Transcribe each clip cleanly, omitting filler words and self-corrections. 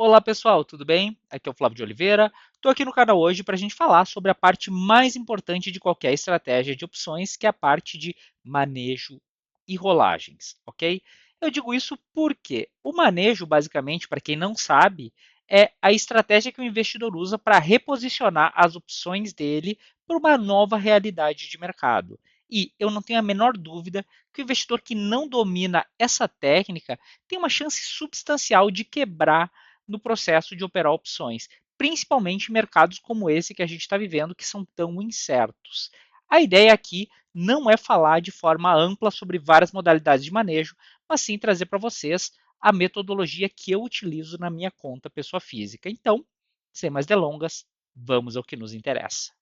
Olá pessoal, tudo bem? Aqui é o Flávio de Oliveira. Estou aqui no canal hoje para a gente falar sobre a parte mais importante de qualquer estratégia de opções, que é a parte de manejo e rolagens, ok? Eu digo isso porque o manejo, basicamente, para quem não sabe, é a estratégia que o investidor usa para reposicionar as opções dele para uma nova realidade de mercado. E eu não tenho a menor dúvida que o investidor que não domina essa técnica tem uma chance substancial de quebrar no processo de operar opções, principalmente em mercados como esse que a gente está vivendo, que são tão incertos. A ideia aqui não é falar de forma ampla sobre várias modalidades de manejo, mas sim trazer para vocês a metodologia que eu utilizo na minha conta pessoa física. Então, sem mais delongas, vamos ao que nos interessa.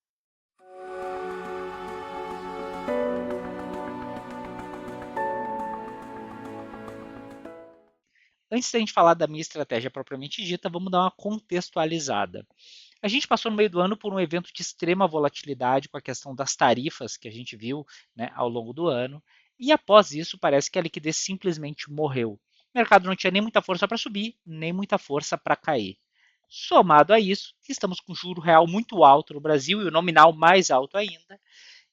Antes da gente falar da minha estratégia propriamente dita, vamos dar uma contextualizada. A gente passou no meio do ano por um evento de extrema volatilidade com a questão das tarifas que a gente viu, né, ao longo do ano, e após isso parece que a liquidez simplesmente morreu. O mercado não tinha nem muita força para subir, nem muita força para cair. Somado a isso, estamos com juro real muito alto no Brasil e o nominal mais alto ainda,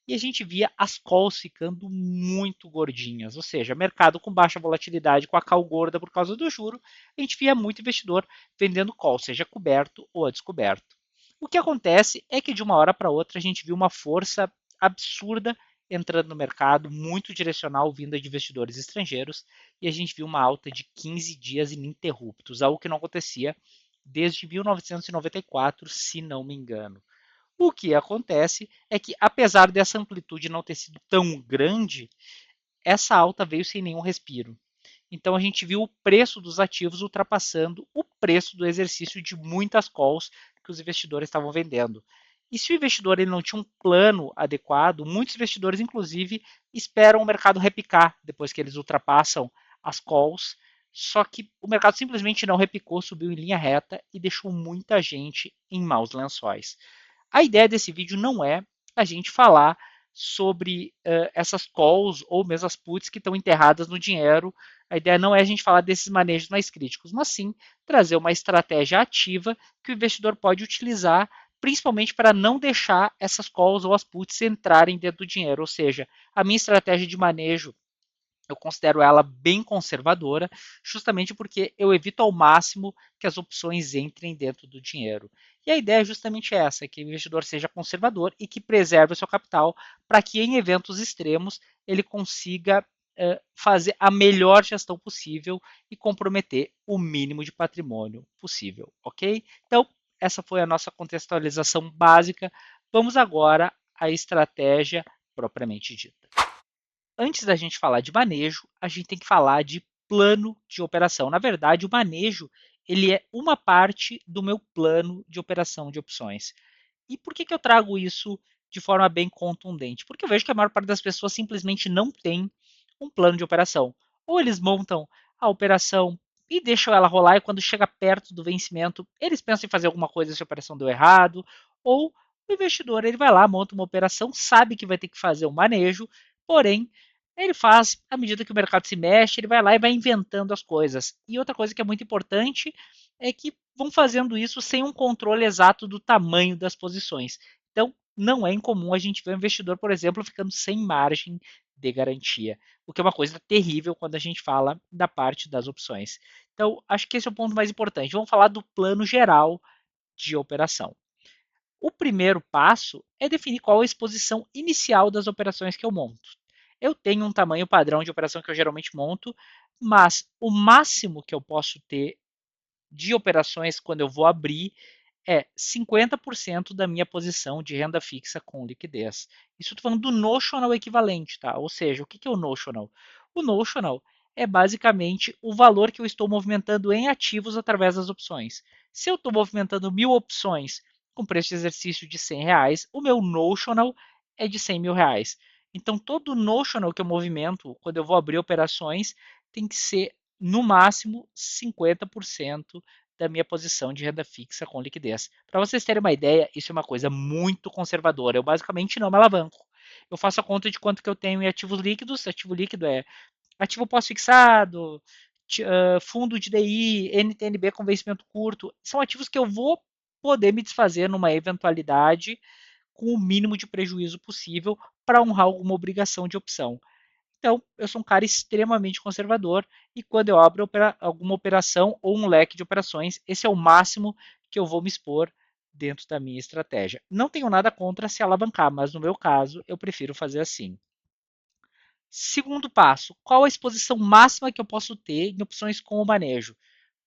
e a gente via as calls ficando muito gordinhas, ou seja, mercado com baixa volatilidade, com a call gorda por causa do juro, a gente via muito investidor vendendo call, seja coberto ou a descoberto. O que acontece é que de uma hora para outra a gente viu uma força absurda entrando no mercado, muito direcional vinda de investidores estrangeiros, e a gente viu uma alta de 15 dias ininterruptos, algo que não acontecia desde 1994, se não me engano. O que acontece é que, apesar dessa amplitude não ter sido tão grande, essa alta veio sem nenhum respiro. Então a gente viu o preço dos ativos ultrapassando o preço do exercício de muitas calls que os investidores estavam vendendo. E se o investidor ele não tinha um plano adequado, muitos investidores, inclusive, esperam o mercado repicar depois que eles ultrapassam as calls. Só que o mercado simplesmente não repicou, subiu em linha reta e deixou muita gente em maus lençóis. A ideia desse vídeo não é a gente falar sobre essas calls ou mesmo as puts que estão enterradas no dinheiro. A ideia não é a gente falar desses manejos mais críticos, mas sim trazer uma estratégia ativa que o investidor pode utilizar, principalmente para não deixar essas calls ou as puts entrarem dentro do dinheiro. Ou seja, a minha estratégia de manejo eu considero ela bem conservadora, justamente porque eu evito ao máximo que as opções entrem dentro do dinheiro. E a ideia é justamente essa, que o investidor seja conservador e que preserve o seu capital para que em eventos extremos ele consiga fazer a melhor gestão possível e comprometer o mínimo de patrimônio possível, ok? Então, essa foi a nossa contextualização básica. Vamos agora à estratégia propriamente dita. Antes da gente falar de manejo, a gente tem que falar de plano de operação. Na verdade, o manejo ele é uma parte do meu plano de operação de opções. E por que eu trago isso de forma bem contundente? Porque eu vejo que a maior parte das pessoas simplesmente não tem um plano de operação. Ou eles montam a operação e deixam ela rolar, e quando chega perto do vencimento, eles pensam em fazer alguma coisa se a operação deu errado, ou o investidor ele vai lá, monta uma operação, sabe que vai ter que fazer um manejo, porém ele faz à medida que o mercado se mexe, ele vai lá e vai inventando as coisas. E outra coisa que é muito importante é que vão fazendo isso sem um controle exato do tamanho das posições. Então, não é incomum a gente ver um investidor, por exemplo, ficando sem margem de garantia, o que é uma coisa terrível quando a gente fala da parte das opções. Então, acho que esse é o ponto mais importante. Vamos falar do plano geral de operação. O primeiro passo é definir qual a exposição inicial das operações que eu monto. Eu tenho um tamanho padrão de operação que eu geralmente monto, mas o máximo que eu posso ter de operações quando eu vou abrir é 50% da minha posição de renda fixa com liquidez. Isso estou falando do notional equivalente, tá? Ou seja, o que é o notional? O notional é basicamente o valor que eu estou movimentando em ativos através das opções. Se eu estou movimentando 1.000 opções com preço de exercício de R$ 100, o meu notional é de R$ 100.000. Então, todo o notional que eu movimento quando eu vou abrir operações tem que ser, no máximo, 50% da minha posição de renda fixa com liquidez. Para vocês terem uma ideia, isso é uma coisa muito conservadora. Eu basicamente não me alavanco. Eu faço a conta de quanto que eu tenho em ativos líquidos. Ativo líquido é ativo pós-fixado, fundo de DI, NTNB com vencimento curto, são ativos que eu vou poder me desfazer numa eventualidade com o mínimo de prejuízo possível para honrar alguma obrigação de opção. Então, eu sou um cara extremamente conservador e quando eu abro alguma operação ou um leque de operações, esse é o máximo que eu vou me expor dentro da minha estratégia. Não tenho nada contra se alavancar, mas no meu caso, eu prefiro fazer assim. Segundo passo, qual a exposição máxima que eu posso ter em opções com o manejo?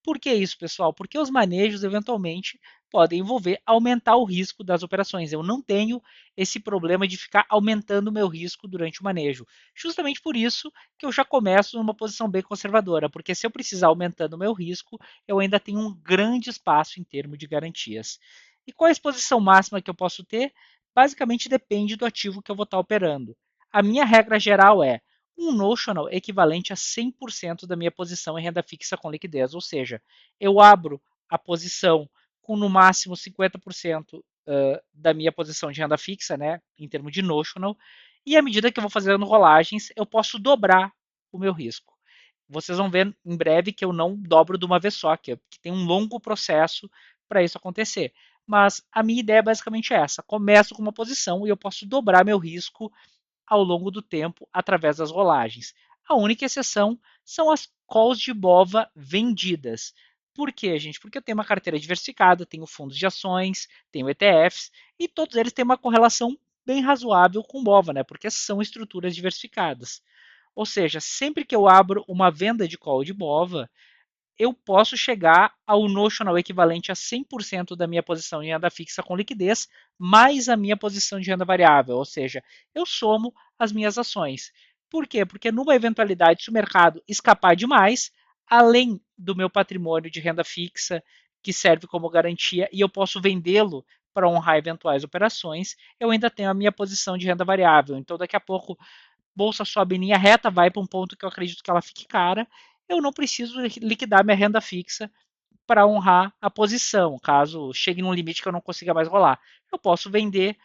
Por que isso, pessoal? Porque os manejos, eventualmente, podem envolver aumentar o risco das operações. Eu não tenho esse problema de ficar aumentando o meu risco durante o manejo. Justamente por isso que eu já começo numa posição bem conservadora, porque se eu precisar aumentando o meu risco, eu ainda tenho um grande espaço em termos de garantias. E qual a exposição máxima que eu posso ter? Basicamente depende do ativo que eu vou estar operando. A minha regra geral é um notional equivalente a 100% da minha posição em renda fixa com liquidez, ou seja, eu abro a posição com no máximo 50% da minha posição de renda fixa, né, em termos de notional, e à medida que eu vou fazendo rolagens, eu posso dobrar o meu risco. Vocês vão ver em breve que eu não dobro de uma vez só, que tem um longo processo para isso acontecer. Mas a minha ideia é basicamente essa: começo com uma posição e eu posso dobrar meu risco ao longo do tempo através das rolagens. A única exceção são as calls de BOVA vendidas. Por quê, gente? Porque eu tenho uma carteira diversificada, tenho fundos de ações, tenho ETFs, e todos eles têm uma correlação bem razoável com BOVA, né? Porque são estruturas diversificadas. Ou seja, sempre que eu abro uma venda de call de BOVA, eu posso chegar ao notional equivalente a 100% da minha posição de renda fixa com liquidez, mais a minha posição de renda variável, ou seja, eu somo as minhas ações. Por quê? Porque numa eventualidade, se o mercado escapar demais, além do meu patrimônio de renda fixa, que serve como garantia, e eu posso vendê-lo para honrar eventuais operações, eu ainda tenho a minha posição de renda variável. Então, daqui a pouco, bolsa sobe em linha reta, vai para um ponto que eu acredito que ela fique cara, eu não preciso liquidar minha renda fixa para honrar a posição, caso chegue num limite que eu não consiga mais rolar. Eu posso vender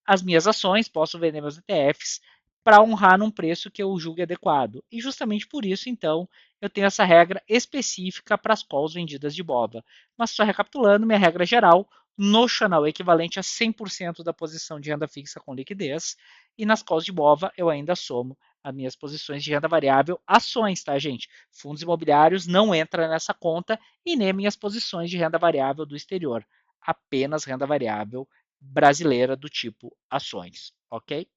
as minhas ações, posso vender meus ETFs para honrar num preço que eu julgue adequado. E justamente por isso, então, eu tenho essa regra específica para as calls vendidas de BOVA. Mas só recapitulando, minha regra geral, notional equivalente a 100% da posição de renda fixa com liquidez, e nas calls de BOVA eu ainda somo as minhas posições de renda variável, ações, tá, gente? Fundos imobiliários não entra nessa conta e nem minhas posições de renda variável do exterior. Apenas renda variável brasileira do tipo ações, ok?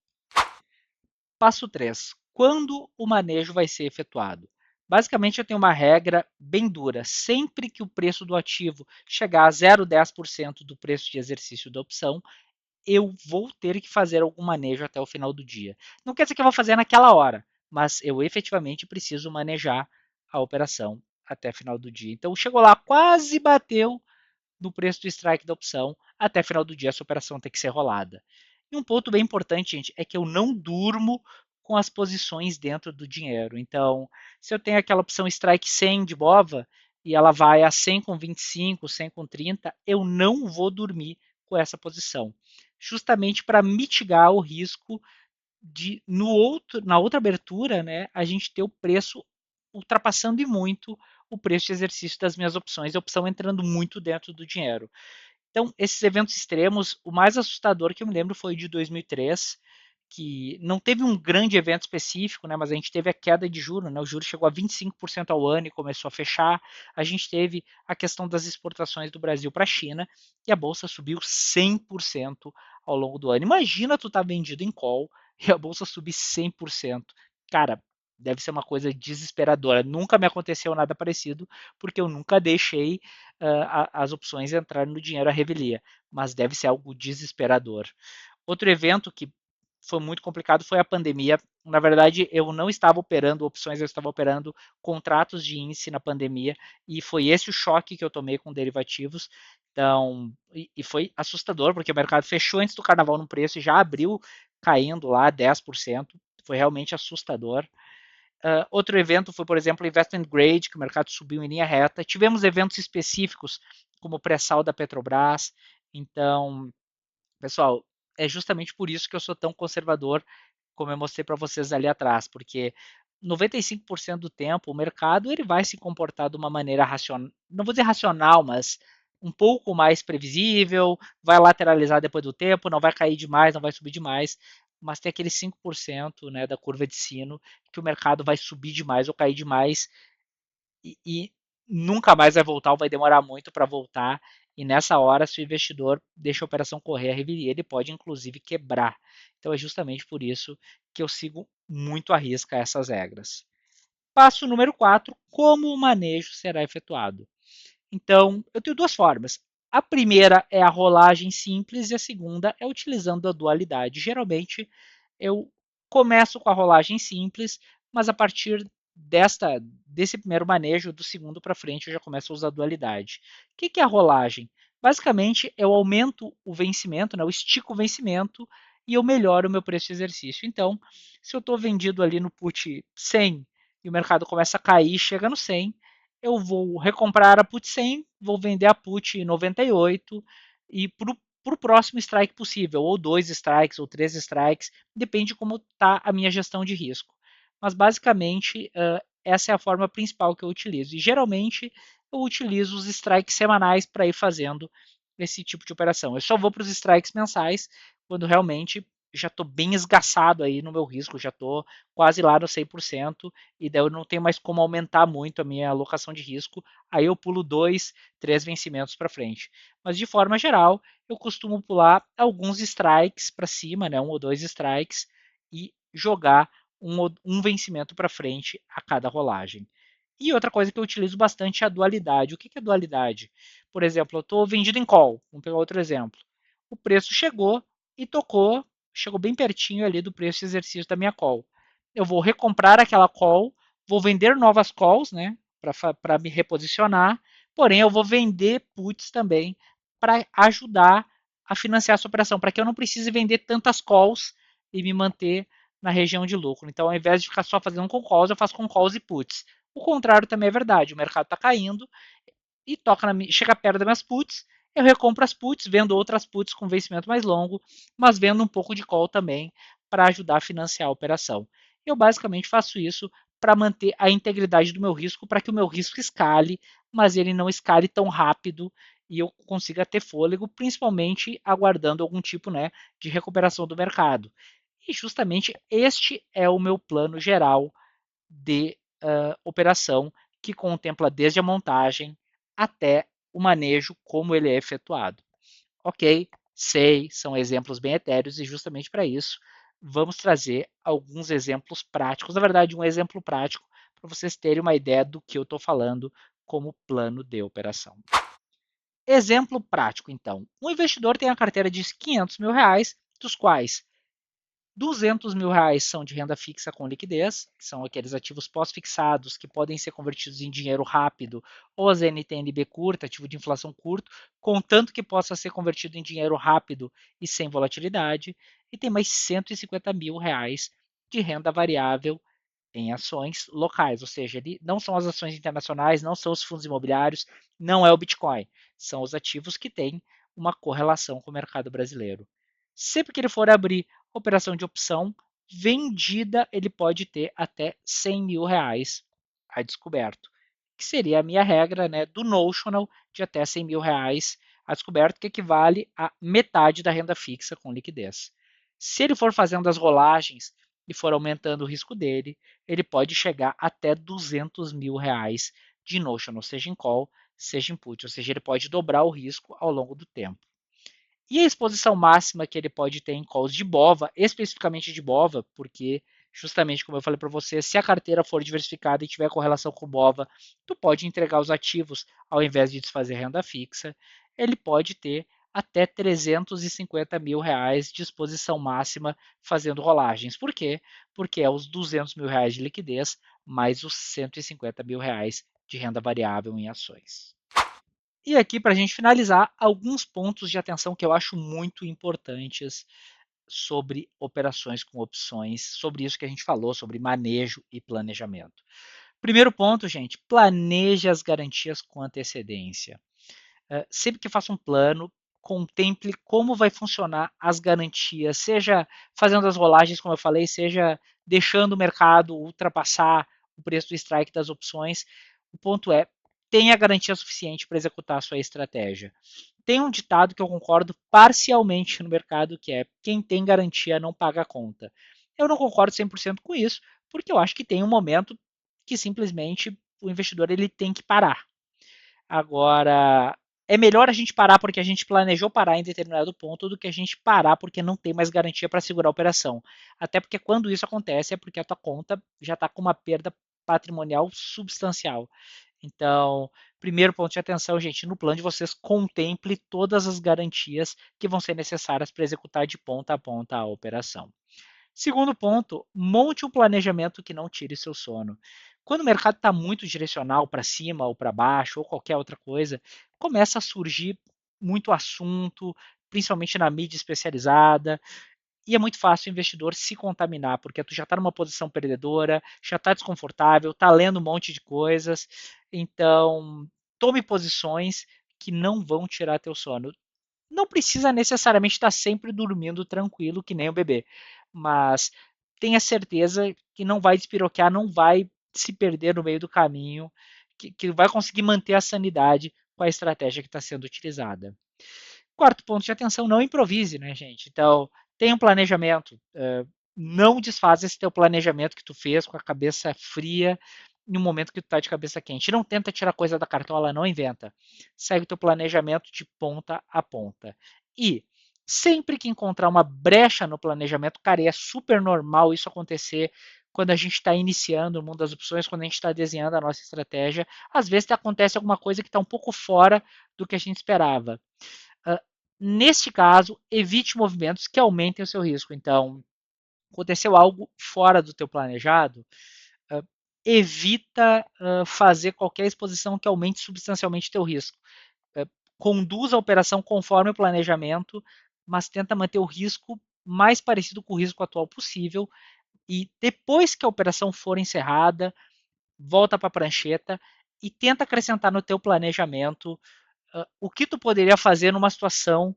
Passo 3. Quando o manejo vai ser efetuado? Basicamente, eu tenho uma regra bem dura. Sempre que o preço do ativo chegar a 0,10% do preço de exercício da opção, eu vou ter que fazer algum manejo até o final do dia. Não quer dizer que eu vou fazer naquela hora, mas eu efetivamente preciso manejar a operação até o final do dia. Então, chegou lá, quase bateu no preço do strike da opção, até final do dia essa operação tem que ser rolada. E um ponto bem importante, gente, é que eu não durmo com as posições dentro do dinheiro. Então, se eu tenho aquela opção strike 100 de BOVA e ela vai a 100 com 25, 100 com 30, eu não vou dormir com essa posição, justamente para mitigar o risco de na outra abertura, né, a gente ter o preço ultrapassando e muito o preço de exercício das minhas opções, a opção entrando muito dentro do dinheiro. Então, esses eventos extremos, o mais assustador que eu me lembro foi o de 2003, que não teve um grande evento específico, né, mas a gente teve a queda de juros, né, o juro chegou a 25% ao ano e começou a fechar. A gente teve a questão das exportações do Brasil para a China e a bolsa subiu 100% ao longo do ano. Imagina tu tá vendido em call e a bolsa subir 100%. Cara, deve ser uma coisa desesperadora. Nunca me aconteceu nada parecido, porque eu nunca deixei as opções entrarem no dinheiro à revelia, mas deve ser algo desesperador. Outro evento que foi muito complicado foi a pandemia. Na verdade, eu não estava operando opções, eu estava operando contratos de índice na pandemia, e foi esse o choque que eu tomei com derivativos. Então, e foi assustador, porque o mercado fechou antes do carnaval no preço e já abriu caindo lá 10%. Foi realmente assustador. Outro evento foi, por exemplo, o Investment Grade, que o mercado subiu em linha reta. Tivemos eventos específicos, como o pré-sal da Petrobras. Então, pessoal, é justamente por isso que eu sou tão conservador, como eu mostrei para vocês ali atrás, porque 95% do tempo o mercado ele vai se comportar de uma maneira racional, não vou dizer racional, mas um pouco mais previsível, vai lateralizar depois do tempo, não vai cair demais, não vai subir demais, mas tem aquele 5%, né, da curva de sino que o mercado vai subir demais ou cair demais e nunca mais vai voltar ou vai demorar muito para voltar. E nessa hora, se o investidor deixa a operação correr a revelia, ele pode inclusive quebrar. Então é justamente por isso que eu sigo muito à risca essas regras. Passo número 4, como o manejo será efetuado. Então, eu tenho duas formas. A primeira é a rolagem simples e a segunda é utilizando a dualidade. Geralmente, eu começo com a rolagem simples, mas a partir desse primeiro manejo, do segundo para frente, eu já começo a usar a dualidade. O que é a rolagem? Basicamente, eu aumento o vencimento, né, eu estico o vencimento e eu melhoro o meu preço de exercício. Então, se eu estou vendido ali no put 100 e o mercado começa a cair, chega no 100, eu vou recomprar a put 100, vou vender a put 98 e para o próximo strike possível, ou 2 strikes, ou 3 strikes, depende de como está a minha gestão de risco. Mas basicamente, essa é a forma principal que eu utilizo. E geralmente eu utilizo os strikes semanais para ir fazendo esse tipo de operação. Eu só vou para os strikes mensais quando realmente já estou bem esgaçado aí no meu risco, já estou quase lá no 100%, e daí eu não tenho mais como aumentar muito a minha alocação de risco, aí eu pulo 2, 3 vencimentos para frente. Mas de forma geral, eu costumo pular alguns strikes para cima, né, 1 ou 2 strikes, e jogar um vencimento para frente a cada rolagem. E outra coisa que eu utilizo bastante é a dualidade. O que é dualidade? Por exemplo, eu estou vendido em call. Vamos pegar outro exemplo. O preço chegou e tocou, chegou bem pertinho ali do preço de exercício da minha call. Eu vou recomprar aquela call, vou vender novas calls, né, para me reposicionar, porém eu vou vender puts também para ajudar a financiar essa operação, para que eu não precise vender tantas calls e me manter na região de lucro. Então, ao invés de ficar só fazendo com calls, eu faço com calls e puts. O contrário também é verdade. O mercado está caindo e chega perto das minhas puts, eu recompro as puts, vendo outras puts com vencimento mais longo, mas vendo um pouco de call também para ajudar a financiar a operação. Eu basicamente faço isso para manter a integridade do meu risco, para que o meu risco escale, mas ele não escale tão rápido e eu consiga ter fôlego, principalmente aguardando algum tipo, né, de recuperação do mercado. E justamente este é o meu plano geral de operação, que contempla desde a montagem até o manejo, como ele é efetuado. Ok, sei, são exemplos bem etéreos e justamente para isso vamos trazer alguns exemplos práticos. Na verdade, um exemplo prático para vocês terem uma ideia do que eu estou falando como plano de operação. Exemplo prático, então. Um investidor tem a carteira de R$ 500 mil, dos quais R$ 200 mil são de renda fixa com liquidez, que são aqueles ativos pós-fixados que podem ser convertidos em dinheiro rápido, ou as NTNB curta, ativo de inflação curto, contanto que possa ser convertido em dinheiro rápido e sem volatilidade. E tem mais R$ 150 mil de renda variável em ações locais, ou seja, ele não são as ações internacionais, não são os fundos imobiliários, não é o Bitcoin, são os ativos que têm uma correlação com o mercado brasileiro. Sempre que ele for abrir operação de opção vendida, ele pode ter até R$ 100 mil a descoberto, que seria a minha regra, né, do notional de até R$ 100 mil a descoberto, que equivale a metade da renda fixa com liquidez. Se ele for fazendo as rolagens e for aumentando o risco dele, ele pode chegar até R$ 200 mil de notional, seja em call, seja em put, ou seja, ele pode dobrar o risco ao longo do tempo. E a exposição máxima que ele pode ter em calls de BOVA, especificamente de BOVA, porque justamente como eu falei para você, se a carteira for diversificada e tiver correlação com o BOVA, tu pode entregar os ativos ao invés de desfazer renda fixa, ele pode ter até R$ 350 mil de exposição máxima fazendo rolagens. Por quê? Porque é os R$ 200 mil de liquidez mais os R$ 150 mil de renda variável em ações. E aqui, para a gente finalizar, alguns pontos de atenção que eu acho muito importantes sobre operações com opções, sobre isso que a gente falou, sobre manejo e planejamento. Primeiro ponto, gente, planeje as garantias com antecedência. Sempre que faça um plano, contemple como vai funcionar as garantias, seja fazendo as rolagens, como eu falei, seja deixando o mercado ultrapassar o preço do strike das opções. O ponto é, tenha garantia suficiente para executar a sua estratégia. Tem um ditado que eu concordo parcialmente no mercado, que é quem tem garantia não paga a conta. Eu não concordo 100% com isso, porque eu acho que tem um momento que simplesmente o investidor ele tem que parar. Agora, é melhor a gente parar porque a gente planejou parar em determinado ponto do que a gente parar porque não tem mais garantia para segurar a operação. Até porque quando isso acontece é porque a tua conta já está com uma perda patrimonial substancial. Então, primeiro ponto de atenção, gente, no plano de vocês contemple todas as garantias que vão ser necessárias para executar de ponta a ponta a operação. Segundo ponto, monte um planejamento que não tire seu sono. Quando o mercado está muito direcional para cima ou para baixo ou qualquer outra coisa, começa a surgir muito assunto, principalmente na mídia especializada, e é muito fácil o investidor se contaminar, porque tu já está numa posição perdedora, já está desconfortável, está lendo um monte de coisas, então tome posições que não vão tirar teu sono. Não precisa necessariamente estar sempre dormindo tranquilo, que nem o bebê, mas tenha certeza que não vai despiroquear, não vai se perder no meio do caminho, que vai conseguir manter a sanidade com a estratégia que está sendo utilizada. Quarto ponto de atenção, não improvise, né, gente? Então, tenha um planejamento. Não desfaz esse teu planejamento que tu fez com a cabeça fria no momento que tu tá de cabeça quente. Não tenta tirar coisa da cartola, não inventa. Segue o teu planejamento de ponta a ponta. E sempre que encontrar uma brecha no planejamento, cara, e é super normal isso acontecer quando a gente está iniciando o mundo das opções, quando a gente está desenhando a nossa estratégia, às vezes acontece alguma coisa que está um pouco fora do que a gente esperava. Uh, Neste caso, evite movimentos que aumentem o seu risco. Então, aconteceu algo fora do teu planejado, uh, evita fazer qualquer exposição que aumente substancialmente teu risco. Conduz a operação conforme o planejamento, mas tenta manter o risco mais parecido com o risco atual possível. E depois que a operação for encerrada, volta para a prancheta e tenta acrescentar no teu planejamento o que tu poderia fazer numa situação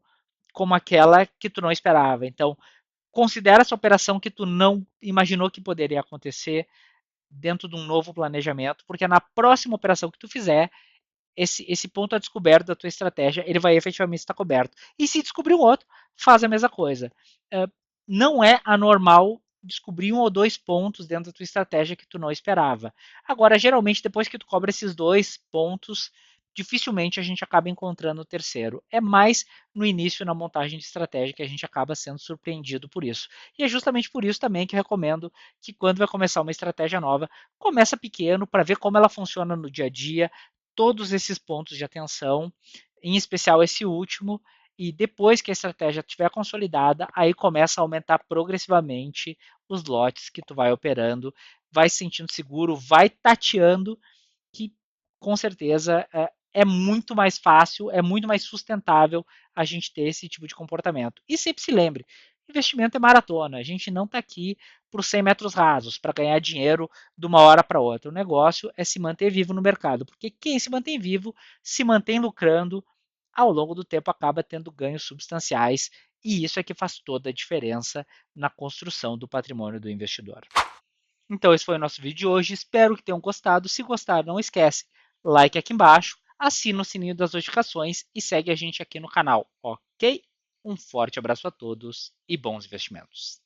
como aquela que tu não esperava. Então, considera essa operação que tu não imaginou que poderia acontecer dentro de um novo planejamento, porque na próxima operação que tu fizer, esse ponto a descoberto da tua estratégia, ele vai efetivamente estar coberto. E se descobrir um outro, faz a mesma coisa. Não é anormal descobrir um ou dois pontos dentro da tua estratégia que tu não esperava. Agora, geralmente, depois que tu cobra esses dois pontos, dificilmente a gente acaba encontrando o terceiro. É mais no início, na montagem de estratégia, que a gente acaba sendo surpreendido por isso. E é justamente por isso também que eu recomendo que quando vai começar uma estratégia nova, começa pequeno para ver como ela funciona no dia a dia, todos esses pontos de atenção, em especial esse último, e depois que a estratégia estiver consolidada, aí começa a aumentar progressivamente os lotes que tu vai operando, vai se sentindo seguro, vai tateando, que com certeza é muito mais fácil, é muito mais sustentável a gente ter esse tipo de comportamento. E sempre se lembre, investimento é maratona, a gente não está aqui por 100 metros rasos, para ganhar dinheiro de uma hora para outra. O negócio é se manter vivo no mercado, porque quem se mantém vivo se mantém lucrando, ao longo do tempo acaba tendo ganhos substanciais, e isso é que faz toda a diferença na construção do patrimônio do investidor. Então esse foi o nosso vídeo de hoje, espero que tenham gostado. Se gostaram, não esquece, like aqui embaixo, assina o sininho das notificações e segue a gente aqui no canal, ok? Um forte abraço a todos e bons investimentos.